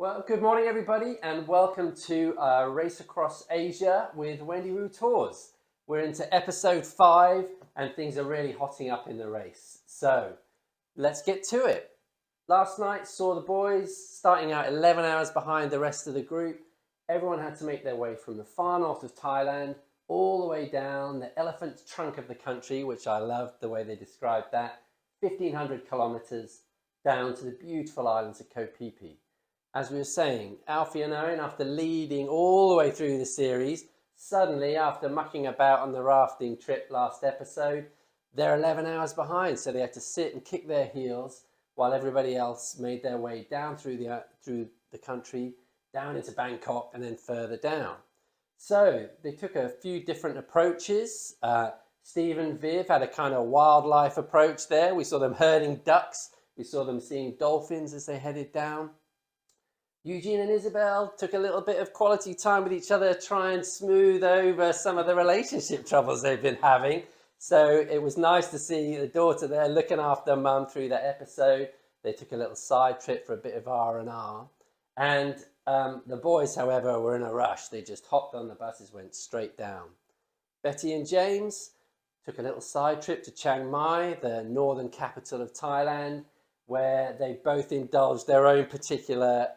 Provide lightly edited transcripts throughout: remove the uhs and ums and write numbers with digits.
Well, good morning, everybody, and welcome to Race Across Asia with Wendy Wu Tours. We're into episode 5, and things are really hotting up in the race. So, let's get to it. Last night saw the boys starting out 11 hours behind the rest of the group. Everyone had to make their way from the far north of Thailand all the way down the elephant trunk of the country, which I loved the way they described that, 1,500 kilometres down to the beautiful islands of Koh Phi Phi. As we were saying, Alfie Owen, after leading all the way through the series, suddenly, after mucking about on the rafting trip last episode, they're 11 hours behind. So they had to sit and kick their heels while everybody else made their way down through the country, down into Bangkok, and then further down. So they took a few different approaches. Steve and Viv had a kind of wildlife approach there. We saw them herding ducks. We saw them seeing dolphins as they headed down. Eugenie and Isabel took a little bit of quality time with each other, try and smooth over some of the relationship troubles they've been having. So it was nice to see the daughter there looking after mum through that episode. They took a little side trip for a bit of R&R. And the boys, however, were in a rush. They just hopped on the buses, went straight down. Betty and James took a little side trip to Chiang Mai, the northern capital of Thailand, where they both indulged their own particular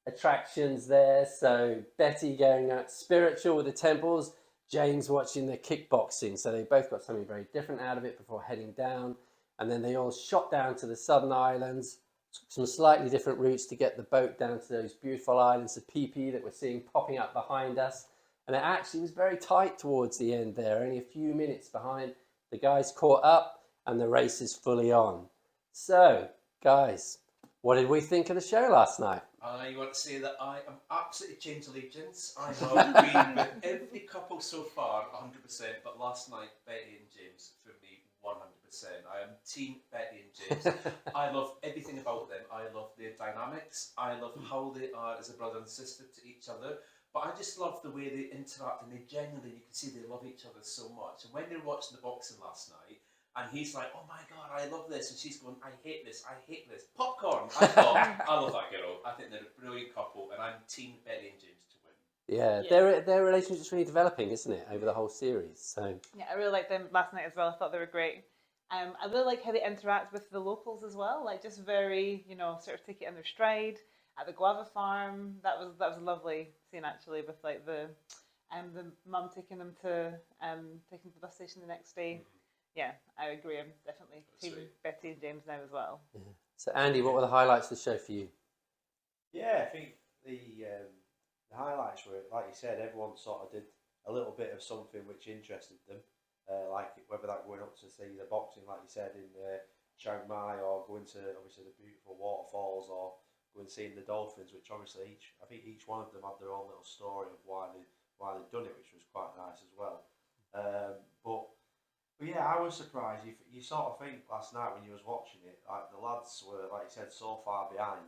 attractions there. So Betty going out spiritual with the temples, James watching the kickboxing. So they both got something very different out of it before heading down. And then they all shot down to the southern islands, took some slightly different routes to get the boat down to those beautiful islands of Phi Phi that we're seeing popping up behind us. And it actually was very tight towards the end there, only a few minutes behind. The guys caught up and the race is fully on. So, guys, what did we think of the show last night? I want to say that I am absolutely changed allegiance. I have been with every couple so far, 100%, but last night, Betty and James, for me, 100%. I am team Betty and James. I love everything about them. I love their dynamics. I love how they are as a brother and sister to each other. But I just love the way they interact, and they genuinely, you can see they love each other so much. And when they were watching the boxing last night, and he's like, oh my God, I love this. And she's going, I hate this, I hate this. Popcorn. I thought, I love that girl. I think they're a brilliant couple, and I'm team Betty and James to win. Yeah. Their relationship's really developing, isn't it, over the whole series? So yeah, I really liked them last night as well. I thought they were great. I really like how they interact with the locals as well. Like just very, sort of take it in their stride. At the guava farm, that was a lovely scene actually, with like the mum taking them to the bus station the next day. Mm-hmm. Yeah, I agree. I'm definitely team Betty and James now as well. Yeah. So Andy, what were the highlights of the show for you? Yeah, I think the highlights were, like you said, everyone sort of did a little bit of something which interested them, like whether that going up to see the boxing, like you said, in Chiang Mai, or going to obviously the beautiful waterfalls, or going seeing the dolphins, which obviously I think each one of them had their own little story of why they'd done it, which was quite nice as well. But yeah, I was surprised. You sort of think last night when you was watching it, like the lads were, like you said, so far behind,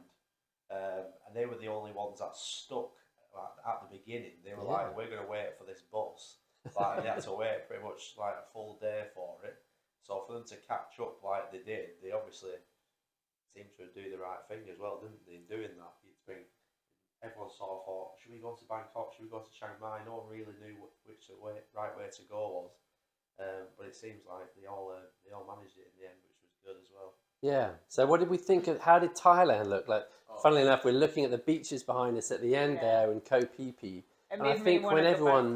and they were the only ones that stuck at the beginning. They were like, we're going to wait for this bus. Like they had to wait pretty much like a full day for it. So for them to catch up like they did, they obviously seemed to do the right thing as well, didn't they? In doing that, you'd think everyone sort of thought, should we go to Bangkok? Should we go to Chiang Mai? No one really knew which the right way to go was. But it seems like they all managed it in the end, which was good as well. Yeah. So what did we think of? How did Thailand look like? Funnily enough, we're looking at the beaches behind us at the end there in Koh Phi Phi. And I think when everyone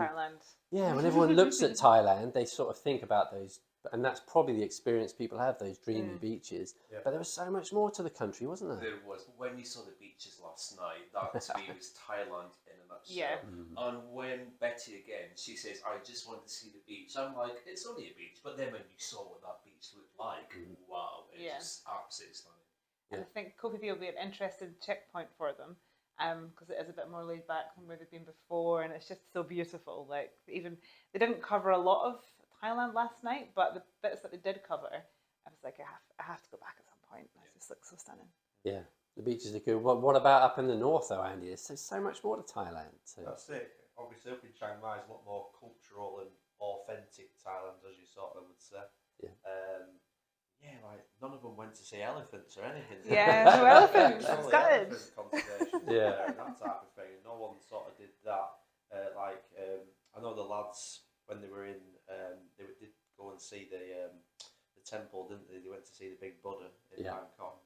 looks at Thailand, they sort of think about those, and that's probably the experience people have, those dreamy beaches. Yeah. But there was so much more to the country, wasn't there? There was. When you saw the beaches last night, that to me was Thailand in a nutshell. Yeah. And when Betty again, she says, I just want to see the beach. I'm like, it's only a beach. But then when you saw what that beach looked like, wow, it's just absolutely stunning. And I think Koh Phi Phi will be an interesting checkpoint for them, because it is a bit more laid back than where they've been before, and it's just so beautiful. Like even they didn't cover a lot of Thailand last night, but the bits that they did cover, I was like, I have to go back at some point. It just looks so stunning. Yeah, the beaches are good. What about up in the north though, Andy? There's so much more to Thailand. So. That's it. Obviously up in Chiang Mai is a lot more cultural and authentic Thailand, as you sort of would say. Yeah. Like none of them went to see elephants or anything. Yeah, no elephants. There's It's only good. elephant conservation Yeah. there and that type of thing. No one sort of did that. I know the lads when they were in, did go and see the temple, didn't they? They went to see the big Buddha in Bangkok.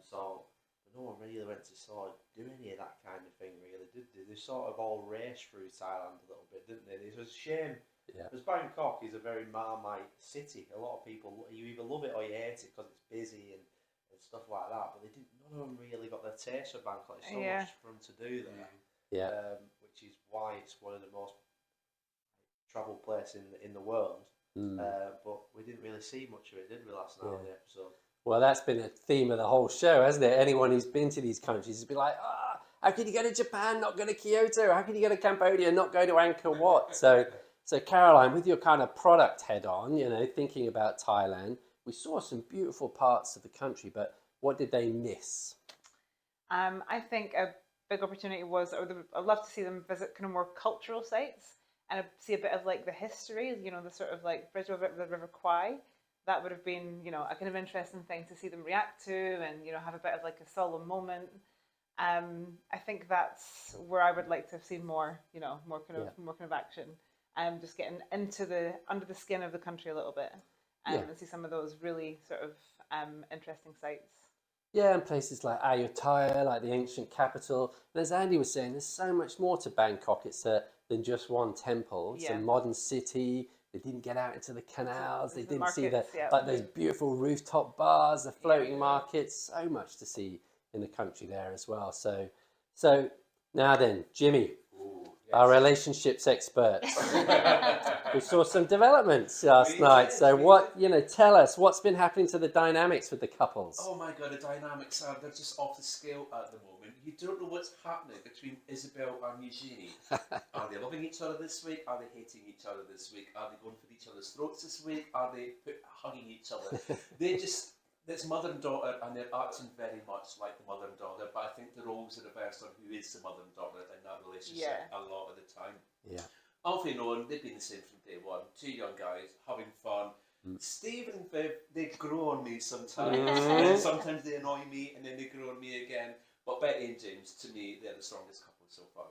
So no one really went to sort of do any of that kind of thing, really, did they? They sort of all raced through Thailand a little bit, didn't they? It was a shame. Yeah. Because Bangkok is a very Marmite city. A lot of people, you either love it or you hate it because it's busy and stuff like that. But none of them really got their taste of Bangkok. There's so much for them to do there. Yeah. Which is why it's one of the most travelled places in the world. But we didn't really see much of it, did we, last night on the episode? Well, that's been a theme of the whole show, hasn't it? Anyone who's been to these countries has been like, how can you go to Japan, not go to Kyoto? How can you go to Cambodia, not go to Angkor Wat? So Caroline, with your kind of product head on, thinking about Thailand, we saw some beautiful parts of the country, but what did they miss? I think a big opportunity was, I'd love to see them visit kind of more cultural sites and see a bit of like the history, the sort of like bridge over the River Kwai. That would have been, a kind of interesting thing to see them react to and, have a bit of like a solemn moment. I think that's where I would like to have seen more kind of action. Just getting under the skin of the country a little bit and see some of those really sort of interesting sites. Yeah, and places like Ayutthaya, like the ancient capital. And as Andy was saying, there's so much more to Bangkok. It's than just one temple. It's a modern city. They didn't get out into the canals. They didn't see those beautiful rooftop bars, the floating markets. So much to see in the country there as well. So now then, Jimmy, our relationships expert. We saw some developments last night. So tell us what's been happening to the dynamics with the couples. Oh my God, the dynamics they're just off the scale at the moment. You don't know what's happening between Isabel and Eugenie. Are they loving each other this week? Are they hating each other this week? Are they going for each other's throats this week? Are they hugging each other? It's mother and daughter, and they're acting very much like the mother and daughter, but I think the roles are reversed on who is the mother and daughter in that relationship a lot of the time. Yeah. Alfie and Owen, they've been the same from day one. Two young guys having fun. Steve and Viv, they grow on me sometimes. And sometimes they annoy me, and then they grow on me again. But Betty and James, to me, they're the strongest couple so far.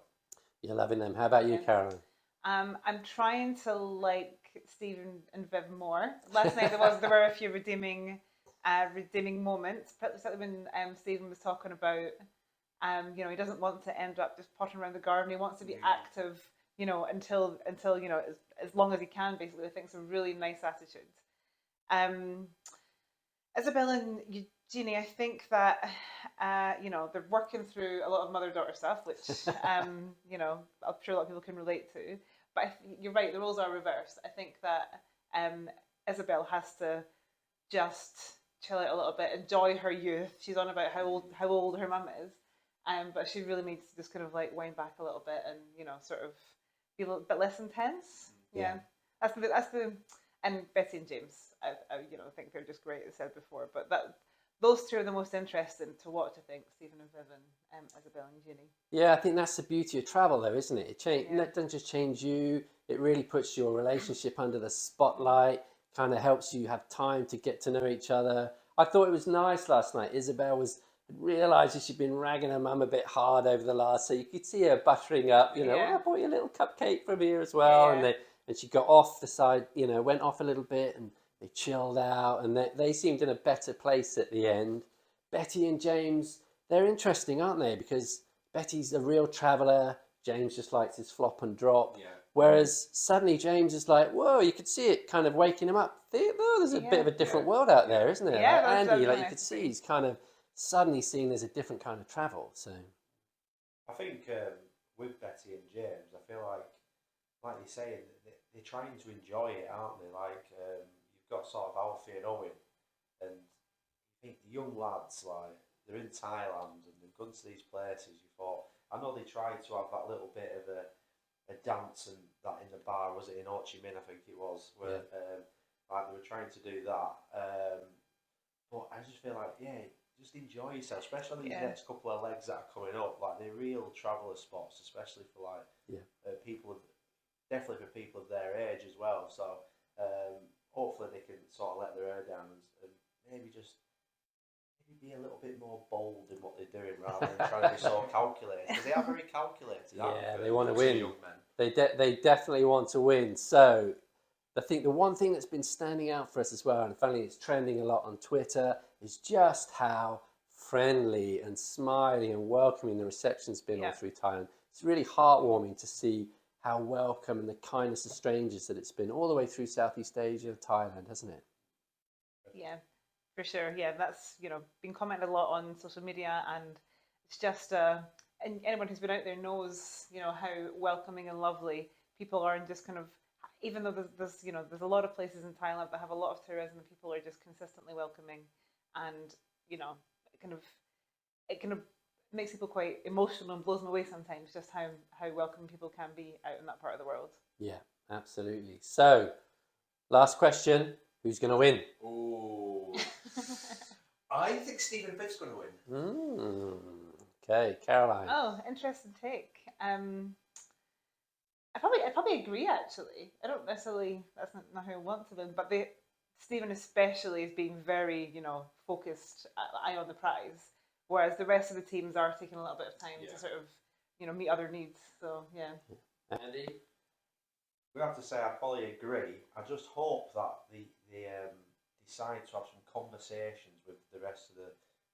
You're loving them. How about you, Caroline? I'm trying to like Steve and Viv more. Last night there were a few redeeming moments, particularly when Stephen was talking about, he doesn't want to end up just potting around the garden. He wants to be active, until as long as he can. Basically, I think it's a really nice attitude. Isabel and Eugenie, I think that they're working through a lot of mother-daughter stuff, which I'm sure a lot of people can relate to. But you're right, the roles are reversed. I think that Isabel has to just chill out a little bit, enjoy her youth. She's on about how old her mum is, but she really needs to just kind of like wind back a little bit and sort of be a little bit less intense. Yeah. That's the and Betty and James. I think they're just great, as I said before. But those two are the most interesting to watch. I think Stephen and Viv and Isabel and Eugenie. Yeah, I think that's the beauty of travel, though, isn't it? It doesn't just change you. It really puts your relationship under the spotlight. Kind of helps you have time to get to know each other. I thought it was nice last night. Isabel realised that she'd been ragging her mum a bit hard over the last, so you could see her buttering up. I bought you a little cupcake from here as well, and she got off the side. Went off a little bit, and they chilled out, and they seemed in a better place at the end. Betty and James, they're interesting, aren't they? Because Betty's a real traveller. James just likes his flop and drop. Yeah. Whereas suddenly James is like, whoa, you could see it kind of waking him up. There's a bit of a different world out there, isn't there? Yeah, like Andy, you could see he's kind of suddenly seeing there's a different kind of travel. So I think with Betty and James, I feel like you're saying, they're trying to enjoy it, aren't they? Like you've got sort of Alfie and Owen, and I think the young lads, like they're in Thailand and they've gone to these places. I know they tried to have that little bit of a dance and that in the bar, was it in Ho Chi Minh, I think it was, where like they were trying to do that. But I just feel like, just enjoy yourself, especially these next couple of legs that are coming up. Like they're real traveller spots, especially for people, definitely for people of their age as well. So hopefully they can sort of let their hair down and maybe be a little bit more bold in what they're doing rather than trying to be so calculated? Because they are very calculated. Yeah, aren't they want to Two win. young men. They definitely want to win. So I think the one thing that's been standing out for us as well, and finally it's trending a lot on Twitter, is just how friendly and smiling and welcoming the reception's been all through Thailand. It's really heartwarming to see how welcome and the kindness of strangers that it's been all the way through Southeast Asia and Thailand, hasn't it? Yeah, for sure. Yeah, that's, been commented a lot on social media, and it's just, and anyone who's been out there knows, how welcoming and lovely people are, and just kind of, even though there's a lot of places in Thailand that have a lot of tourism, people are just consistently welcoming, and, it kind of makes people quite emotional and blows them away sometimes, just how welcome people can be out in that part of the world. Yeah, absolutely. So, last question, who's going to win? Oh, I think Stephen Biff's going to win. Okay, Caroline. Oh, interesting take. I probably agree, actually. I don't necessarily, that's not who I want to win, but Stephen especially is being very, focused, eye on the prize, whereas the rest of the teams are taking a little bit of time to sort of, meet other needs. So, yeah. Andy? We have to say I probably agree. I just hope that they decide to have some conversations with the rest of the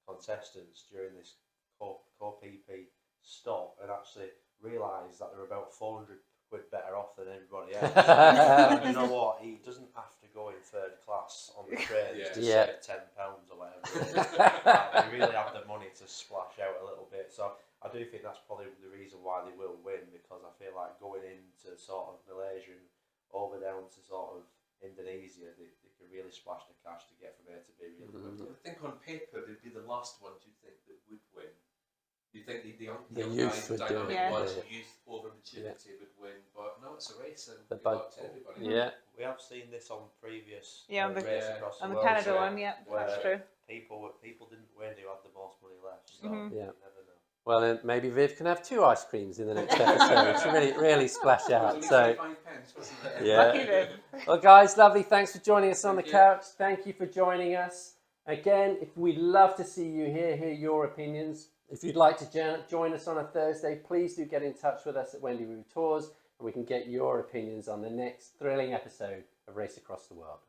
contestants during this co-PP stop and actually realise that they're about 400 quid better off than everybody else. And you know what? He doesn't have to go in third class on the trains to save £10 or whatever. They really have the money to splash out a little bit. So I do think that's probably the reason why they will win, because I feel like going into sort of Malaysia and over down to sort of Indonesia, they can really splash the cash to get from A to B really quickly. I think on paper they'd be the last ones you think that would win. You think the young youth guys, would do dynamic it. ones, youth over maturity would win, but no, it's a race and good luck to everybody. Yeah. We have seen this on previous on the race across the on the world, Canada one, that's true. People didn't win who had the most money left, so Yeah. you never know. Well, then maybe Viv can have 2 ice creams in the next episode to really splash out. So, Lucky Viv. well, guys, lovely. Thanks for joining us on the couch. Thank you for joining us. Again, we'd love to see you here, hear your opinions. If you'd like to join us on a Thursday, please do get in touch with us at Wendy Wu Tours, and we can get your opinions on the next thrilling episode of Race Across the World.